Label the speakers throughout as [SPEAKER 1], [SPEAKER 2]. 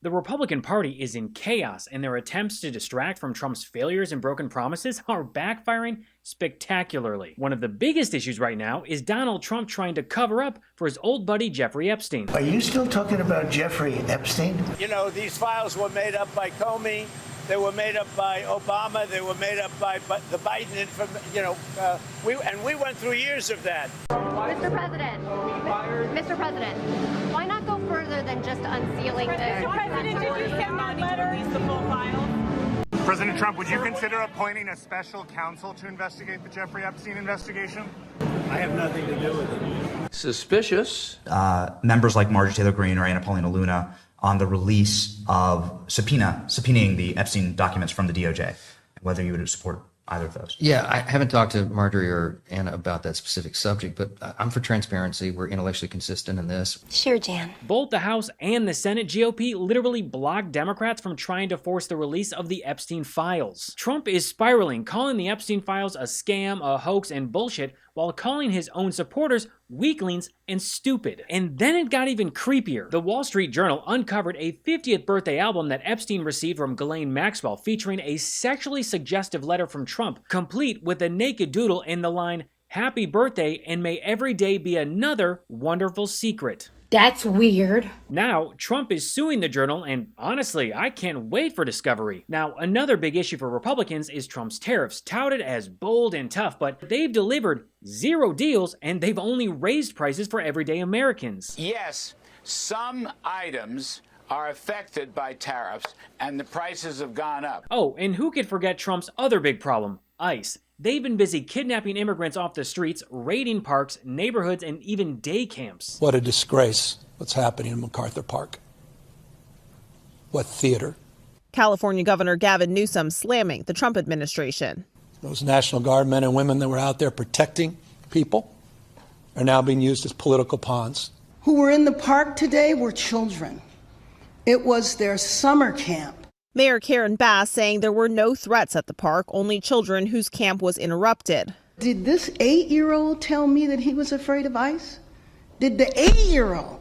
[SPEAKER 1] The Republican Party is in chaos, and their attempts to distract from Trump's failures and broken promises are backfiring spectacularly. One of the biggest issues right now is Donald Trump trying to cover up for his old buddy Jeffrey Epstein.
[SPEAKER 2] Are you still talking about Jeffrey Epstein?
[SPEAKER 3] You know, these files were made up by Comey. They were made up by Obama. They were made up by the Biden. We went through years of that.
[SPEAKER 4] Mr. President, why not go further than just unsealing this?
[SPEAKER 5] Mr. President, did you send that letter? Release the full files?
[SPEAKER 6] President Trump, would you consider appointing a special counsel to investigate the Jeffrey Epstein investigation?
[SPEAKER 3] I have nothing to do with it.
[SPEAKER 7] Suspicious.
[SPEAKER 8] Members like Marjorie Taylor Greene or Anna Paulina Luna on the release of subpoenaing the Epstein documents from the DOJ, whether you would support either of those.
[SPEAKER 9] Yeah, I haven't talked to Marjorie or Anna about that specific subject, but I'm for transparency. We're intellectually consistent in this.
[SPEAKER 4] Sure, Jan.
[SPEAKER 1] Both the House and the Senate GOP literally blocked Democrats from trying to force the release of the Epstein Files. Trump is spiraling, calling the Epstein Files a scam, a hoax, and bullshit, while calling his own supporters weaklings and stupid. And then it got even creepier. The Wall Street Journal uncovered a 50th birthday album that Epstein received from Ghislaine Maxwell, featuring a sexually suggestive letter from Trump, complete with a naked doodle and the line, "Happy birthday, and may every day be another wonderful secret."
[SPEAKER 10] That's weird.
[SPEAKER 1] Now, Trump is suing the Journal, and honestly, I can't wait for discovery. Now, another big issue for Republicans is Trump's tariffs, touted as bold and tough, but they've delivered 0 deals, and they've only raised prices for everyday Americans.
[SPEAKER 3] Yes, some items are affected by tariffs, and the prices have gone up.
[SPEAKER 1] Oh, and who could forget Trump's other big problem, ICE. They've been busy kidnapping immigrants off the streets, raiding parks, neighborhoods, and even day camps.
[SPEAKER 11] What a disgrace, what's happening in MacArthur Park. What theater.
[SPEAKER 5] California Governor Gavin Newsom slamming the Trump administration.
[SPEAKER 11] Those National Guard men and women that were out there protecting people are now being used as political pawns.
[SPEAKER 12] Who were in the park today were children. It was their summer camp.
[SPEAKER 5] Mayor Karen Bass saying there were no threats at the park, only children whose camp was interrupted.
[SPEAKER 12] Did this 8-year-old tell me that he was afraid of ICE? Did the 8-year-old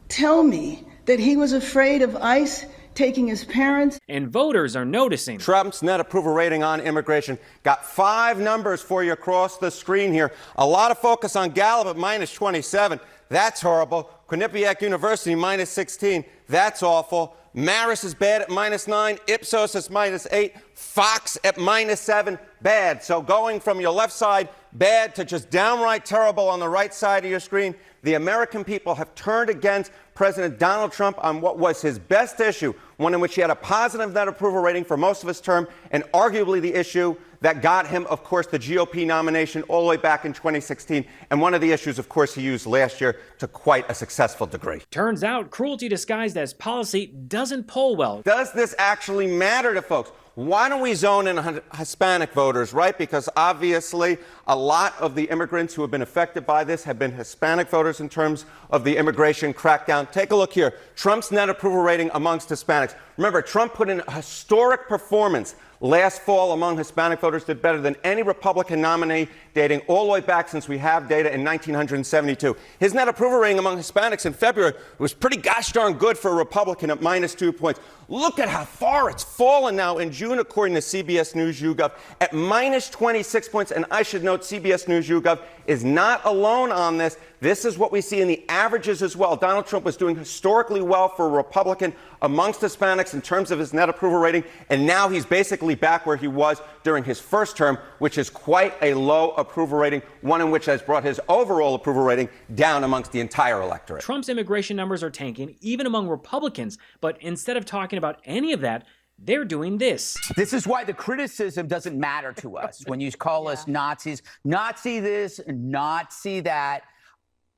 [SPEAKER 12] tell me that he was afraid of ICE taking his parents?
[SPEAKER 1] And voters are noticing.
[SPEAKER 13] Trump's net approval rating on immigration got 5 numbers for you across the screen here. A lot of focus on Gallup at -27. That's horrible. Quinnipiac University -16. That's awful. Marist is bad at -9. Ipsos is -8. Fox at -7. Bad. So going from your left side, bad, to just downright terrible on the right side of your screen, the American people have turned against President Donald Trump on what was his best issue, one in which he had a positive net approval rating for most of his term, and arguably the issue that got him, of course, the GOP nomination all the way back in 2016, and one of the issues, of course, he used last year to quite a successful degree.
[SPEAKER 1] Turns out cruelty disguised as policy doesn't poll well.
[SPEAKER 13] Does this actually matter to folks? Why don't we zone in Hispanic voters, right? Because obviously a lot of the immigrants who have been affected by this have been Hispanic voters in terms of the immigration crackdown. Take a look here. Trump's net approval rating amongst Hispanics. Remember, Trump put in a historic performance last fall among Hispanic voters, did better than any Republican nominee dating all the way back since we have data in 1972. His net approval rating among Hispanics in February was pretty gosh darn good for a Republican at -2 points. Look at how far it's fallen now in June, according to CBS News YouGov, at -26 points. And I should note, CBS News YouGov is not alone on this. This is what we see in the averages as well. Donald Trump was doing historically well for a Republican amongst Hispanics in terms of his net approval rating, and now he's basically back where he was during his first term, which is quite a low approval rating, one in which has brought his overall approval rating down amongst the entire electorate.
[SPEAKER 1] Trump's immigration numbers are tanking, even among Republicans, but instead of talking about any of that, they're doing this.
[SPEAKER 14] This is why the criticism doesn't matter to us when you call us Nazis. Nazi this, Nazi that.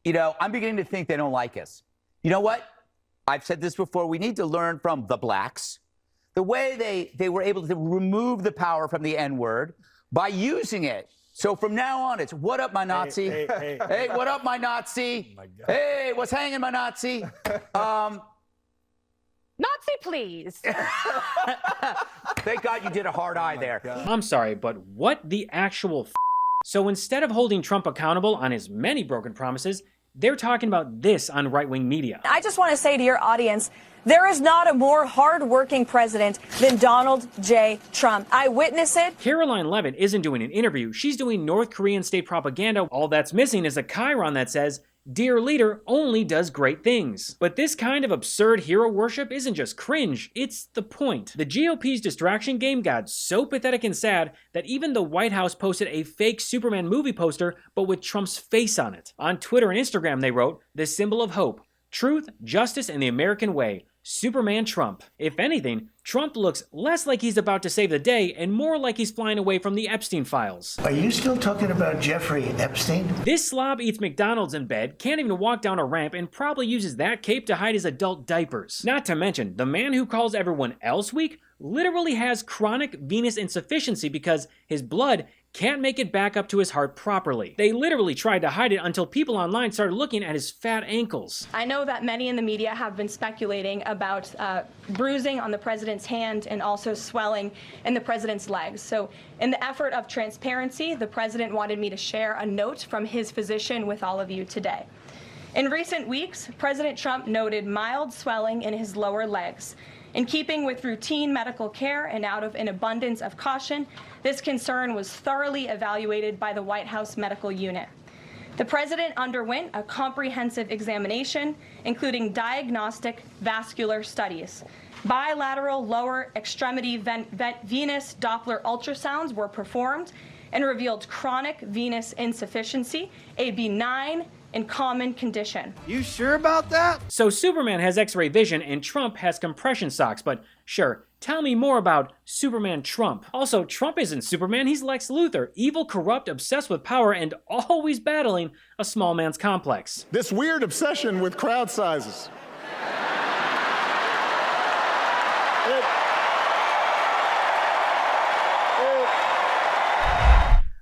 [SPEAKER 14] You know, I'm beginning to think they don't like us. You know what? I've said this before. We need to learn from the blacks. The way they were able to remove the power from the N-word by using it. So from now on, it's, what up, my Nazi? Hey, what up, my Nazi? Oh my hey, what's hanging, my Nazi?
[SPEAKER 10] Nazi, please.
[SPEAKER 14] Thank God you did a hard eye there.
[SPEAKER 1] I'm sorry, but what the actual f? So instead of holding Trump accountable on his many broken promises, They're talking about this on right-wing media.
[SPEAKER 7] I just want to say to your audience, there is not a more hard-working president than Donald J. Trump. I witness it.
[SPEAKER 1] Caroline Levitt isn't doing an interview. She's doing North Korean state propaganda. All that's missing is a chyron that says, "Dear leader only does great things." But this kind of absurd hero worship isn't just cringe, it's the point. The GOP's distraction game got so pathetic and sad that even the White House posted a fake Superman movie poster, but with Trump's face on it. On Twitter and Instagram they wrote, "The symbol of hope, truth, justice, and the American way. Superman Trump." If anything, Trump looks less like he's about to save the day and more like he's flying away from the Epstein Files.
[SPEAKER 2] Are you still talking about Jeffrey Epstein?
[SPEAKER 1] This slob eats McDonald's in bed, can't even walk down a ramp, and probably uses that cape to hide his adult diapers. Not to mention, the man who calls everyone else weak literally has chronic venous insufficiency because his blood can't make it back up to his heart properly. They literally tried to hide it until people online started looking at his fat ankles.
[SPEAKER 15] I know that many in the media have been speculating about bruising on the president's hand and also swelling in the president's legs. So in the effort of transparency, the president wanted me to share a note from his physician with all of you today. In recent weeks, President Trump noted mild swelling in his lower legs. In keeping with routine medical care and out of an abundance of caution, this concern was thoroughly evaluated by the White House medical unit. The president underwent a comprehensive examination, including diagnostic vascular studies. Bilateral lower extremity venous Doppler ultrasounds were performed and revealed chronic venous insufficiency, a benign and common condition.
[SPEAKER 16] You sure about that?
[SPEAKER 1] So Superman has X-ray vision and Trump has compression socks, but sure, tell me more about Superman Trump. Also, Trump isn't Superman, he's Lex Luthor, evil, corrupt, obsessed with power, and always battling a small man's complex.
[SPEAKER 17] This weird obsession with crowd sizes.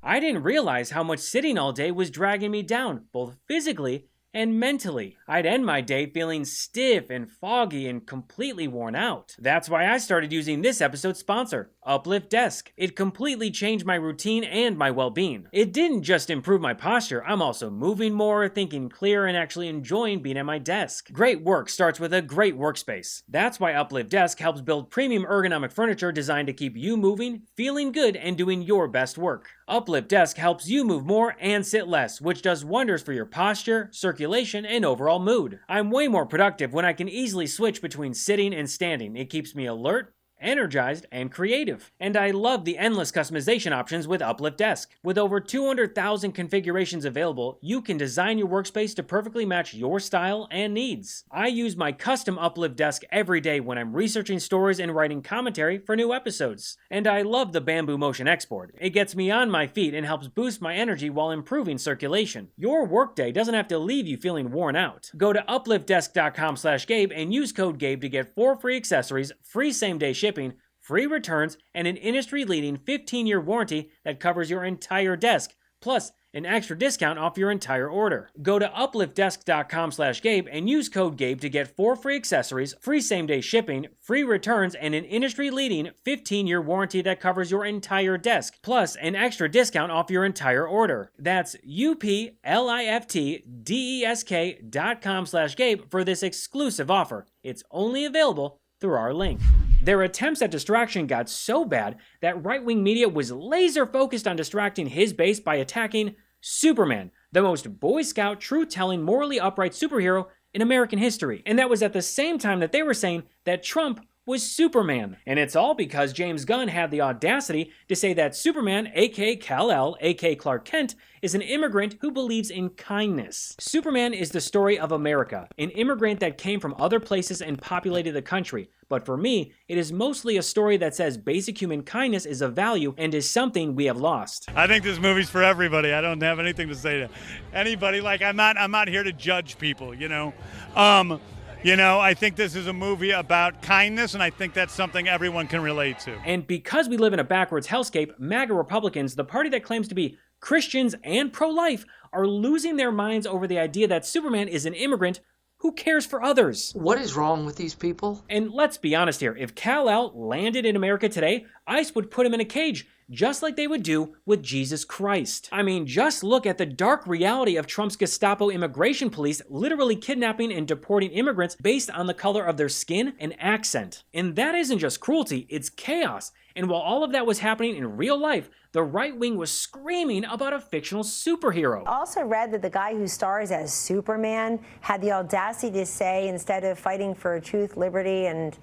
[SPEAKER 1] I didn't realize how much sitting all day was dragging me down, both physically and mentally. I'd end my day feeling stiff and foggy and completely worn out. That's why I started using this episode's sponsor, Uplift Desk. It completely changed my routine and my well-being. It didn't just improve my posture, I'm also moving more, thinking clearer, and actually enjoying being at my desk. Great work starts with a great workspace. That's why Uplift Desk helps build premium ergonomic furniture designed to keep you moving, feeling good, and doing your best work. Uplift Desk helps you move more and sit less, which does wonders for your posture, circulation, and overall mood. I'm way more productive when I can easily switch between sitting and standing. It keeps me alert, energized, and creative. And I love the endless customization options with Uplift Desk. With over 200,000 configurations available, you can design your workspace to perfectly match your style and needs. I use my custom Uplift Desk every day when I'm researching stories and writing commentary for new episodes. And I love the bamboo motion export. It gets me on my feet and helps boost my energy while improving circulation. Your workday doesn't have to leave you feeling worn out. Go to upliftdesk.com/Gabe and use code Gabe to get 4 free accessories, free same-day shipping, free returns, and an industry-leading 15-year warranty that covers your entire desk, plus an extra discount off your entire order. Go to upliftdesk.com/Gabe and use code Gabe to get 4 free accessories, free same-day shipping, free returns, and an industry-leading 15-year warranty that covers your entire desk, plus an extra discount off your entire order. That's upliftdesk.com/Gabe for this exclusive offer. It's only available through our link. Their attempts at distraction got so bad that right-wing media was laser-focused on distracting his base by attacking Superman, the most Boy Scout, truth-telling, morally upright superhero in American history. And that was at the same time that they were saying that Trump was Superman. And it's all because James Gunn had the audacity to say that Superman, aka Kal-El, aka Clark Kent, is an immigrant who believes in kindness. Superman is the story of America, an immigrant that came from other places and populated the country. But for me, it is mostly a story that says basic human kindness is a value and is something we have lost.
[SPEAKER 18] I think this movie's for everybody. I don't have anything to say to anybody. Like, I'm not here to judge people, you know. I think this is a movie about kindness, and I think that's something everyone can relate to.
[SPEAKER 1] And because we live in a backwards hellscape, MAGA Republicans, the party that claims to be Christians and pro-life, are losing their minds over the idea that Superman is an immigrant who cares for others.
[SPEAKER 19] What is wrong with these people?
[SPEAKER 1] And let's be honest here, if Kal-El landed in America today, ICE would put him in a cage. just like they would do with Jesus Christ. I mean, just look at the dark reality of Trump's Gestapo immigration police literally kidnapping and deporting immigrants based on the color of their skin and accent. And that isn't just cruelty, it's chaos. And while all of that was happening in real life, the right wing was screaming about a fictional superhero.
[SPEAKER 16] I also read that the guy who stars as Superman had the audacity to say, instead of fighting for truth, liberty, and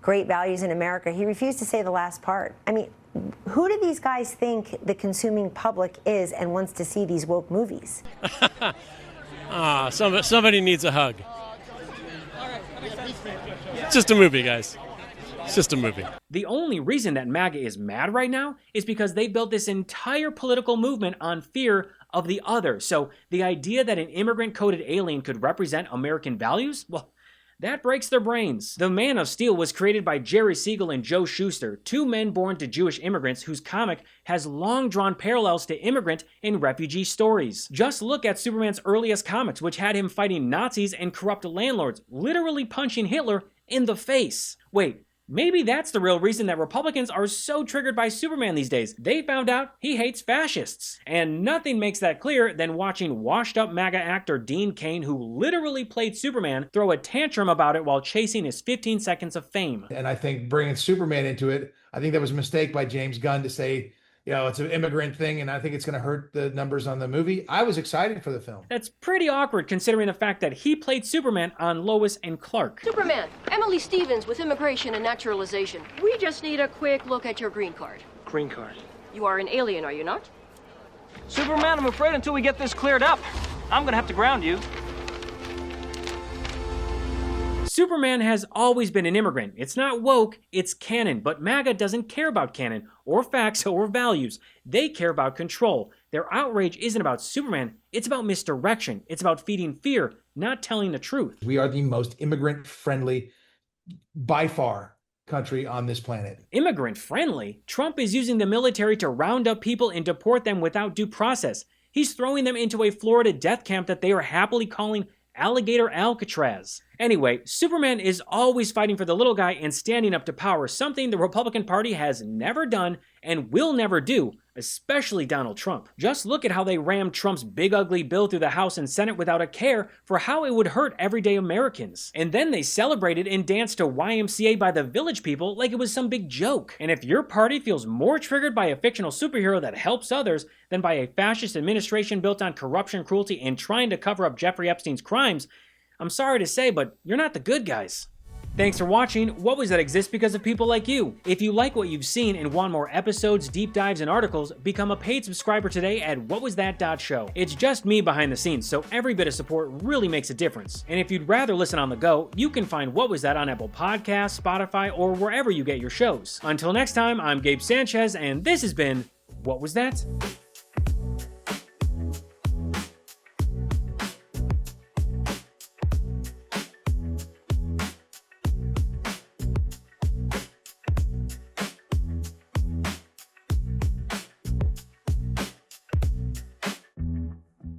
[SPEAKER 16] great values in America, he refused to say the last part. I mean, who do these guys think the consuming public is and wants to see these woke movies?
[SPEAKER 19] Somebody needs a hug. It's just a movie, guys. It's just a movie.
[SPEAKER 1] The only reason that MAGA is mad right now is because they built this entire political movement on fear of the other. So the idea that an immigrant-coded alien could represent American values, well, that breaks their brains. The Man of Steel was created by Jerry Siegel and Joe Shuster, two men born to Jewish immigrants whose comic has long drawn parallels to immigrant and refugee stories. Just look at Superman's earliest comics, which had him fighting Nazis and corrupt landlords, literally punching Hitler in the face. Wait, maybe that's the real reason that Republicans are so triggered by Superman these days. They found out he hates fascists. And nothing makes that clearer than watching washed-up MAGA actor Dean Cain, who literally played Superman, throw a tantrum about it while chasing his 15 seconds of fame.
[SPEAKER 20] And I think bringing Superman into it, I think that was a mistake by James Gunn to say, you know, it's an immigrant thing, and I think it's going to hurt the numbers on the movie. I was excited for the film.
[SPEAKER 1] That's pretty awkward considering the fact that he played Superman on Lois and Clark.
[SPEAKER 21] Superman, Emily Stevens with Immigration and Naturalization. We just need a quick look at your green card.
[SPEAKER 22] Green card.
[SPEAKER 21] You are an alien, are you not?
[SPEAKER 22] Superman, I'm afraid until we get this cleared up, I'm gonna have to ground you.
[SPEAKER 1] Superman has always been an immigrant. It's not woke, it's canon, but MAGA doesn't care about canon, or facts, or values. They care about control. Their outrage isn't about Superman, it's about misdirection. It's about feeding fear, not telling the truth.
[SPEAKER 20] We are the most immigrant-friendly, by far, country on this planet.
[SPEAKER 1] Immigrant-friendly? Trump is using the military to round up people and deport them without due process. He's throwing them into a Florida death camp that they are happily calling Alligator Alcatraz. Anyway, Superman is always fighting for the little guy and standing up to power, something the Republican Party has never done and will never do, especially Donald Trump. Just look at how they rammed Trump's big ugly bill through the House and Senate without a care for how it would hurt everyday Americans. And then they celebrated and danced to YMCA by the Village People like it was some big joke. And if your party feels more triggered by a fictional superhero that helps others than by a fascist administration built on corruption, cruelty, and trying to cover up Jeffrey Epstein's crimes, I'm sorry to say, but you're not the good guys. Thanks for watching What Was That exists because of people like you. If you like what you've seen and want more episodes, deep dives, and articles, become a paid subscriber today at whatwasthat.show. It's just me behind the scenes, so every bit of support really makes a difference. And if you'd rather listen on the go, you can find What Was That on Apple Podcasts, Spotify, or wherever you get your shows. Until next time, I'm Gabe Sanchez, and this has been What Was That?